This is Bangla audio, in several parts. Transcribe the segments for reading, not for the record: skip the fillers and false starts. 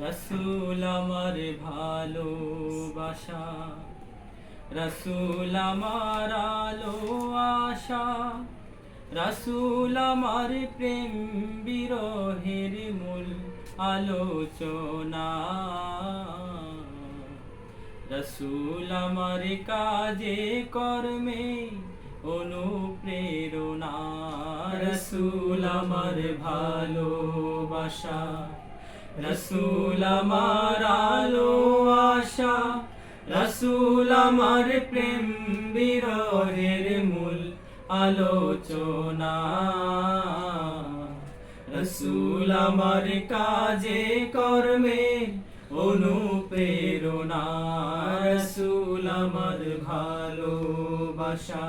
রসুল আমার ভালোবাসা, রসুল আমার আলো আশা, রসুল আমার প্রেম বিরহের মূল আলোচনা। রসুল আমার কাজে কর্মে অনুপ্রেরণা। রসুল আমার ভালোবাসা, রসুল আমার আলো আশা, রসুল আমার প্রেম বিরহের মূল আলোচনা। রসুল আমার কাজে কর্মে অনুপ্রেরণা। রসুল আমার ভালোবাসা।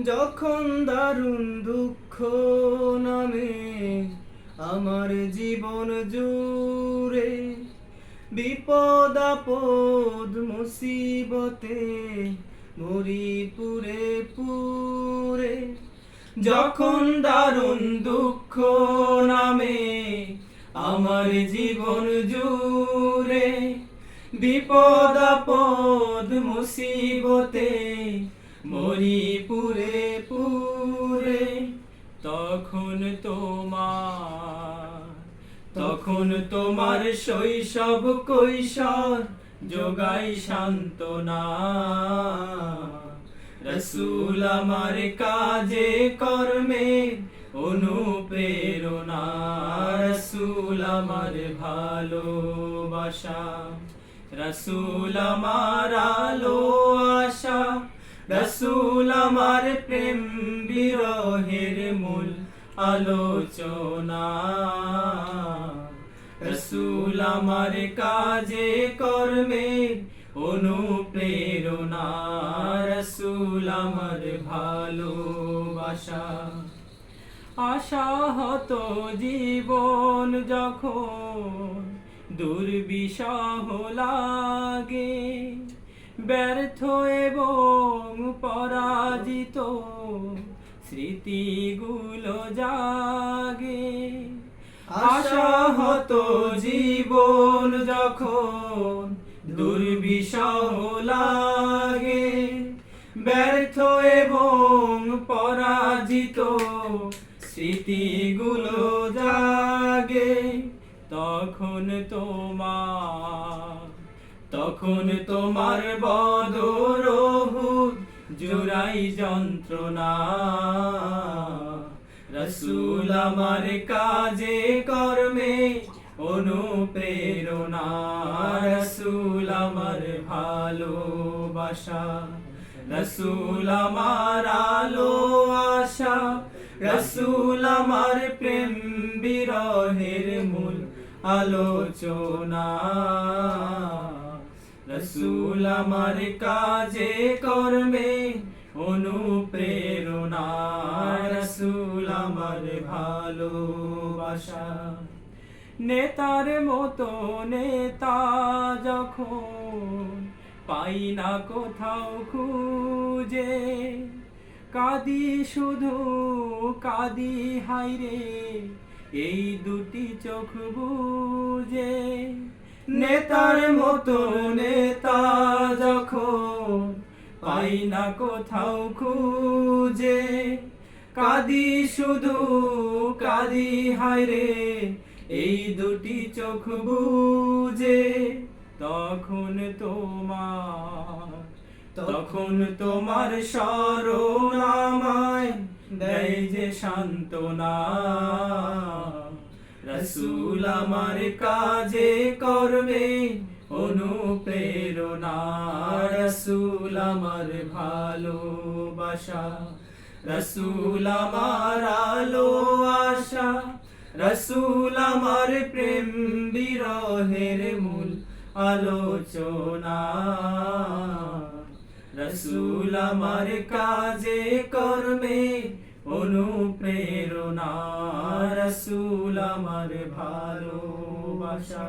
যখন দারুণ দুঃখ নামে আমার জীবন জুড়ে, বিপদ আপদ মুসিবতে মরি পুরে পুরে। যখন দারুণ দুঃখ নামে আমার জীবন জুড়ে, বিপদ আপদ মুসিবতে মরি পুরে পুরে। তখন তোমার শৈশব কৈশোর যোগাই সান্ত্বনা। রসুল আমার কাজে কর্মে অনুপ্রেরণা। রসুল আমার ভালোবাসা, রসুল আমার আলো আশা, রসুল আমার প্রেম বিরহের মূল আলোচনা। রসুল আমার কাজে কর্মে অনুপ্রেরণা। রসুল আমার ভালোবাসা। আশাহত জীবন যখন দুর্বিষহ লাগে, ব্যর্থ এবং পরাজিত স্মৃতিগুলো জাগে। আশাহত জীবন যখন দুর্বিষহ লাগে, ব্যর্থ এবং পরাজিত স্মৃতিগুলো জাগে। তখন তোমার বদর উহুদ জুড়াই যন্ত্রণা। রসুল আমার কাজে কর্মে অনুপ্রেরণা। রসুল আমার ভালোবাসা, রসুল আমার আলো আশা, রসুল আমার প্রেম বিরহের মূল আলোচনা। রসুল আমার কাজে কর্মে অনুপ্রেরণা। রসুল আমার ভালোবাসা। নেতার মতো নেতা যখন পাই না কোথাও খুঁজে, কাঁদি শুধু কাঁদি হায়রে এই দুটি চোখ বুজে। নেতার মতো নেতা যখন পাই না কোথাও খুঁজে, কাঁদি শুধু কাঁদি হায়রে এই দুটি চোখ বুজে। তখন তোমার স্মরণ আমায় দেয় যে সান্ত্বনা। রসুল আমার কাজে কর্মে অনুপ্রেরণা। রসুল আমার ভালোবাসা, রসুল আমার আলো আশা, রসুল আমার প্রেম বিরহের মূল আলোচনা। রসুল আমার কাজে কর্মে অনুপ্রেরণা। রসুল আমার ভালোবাসা।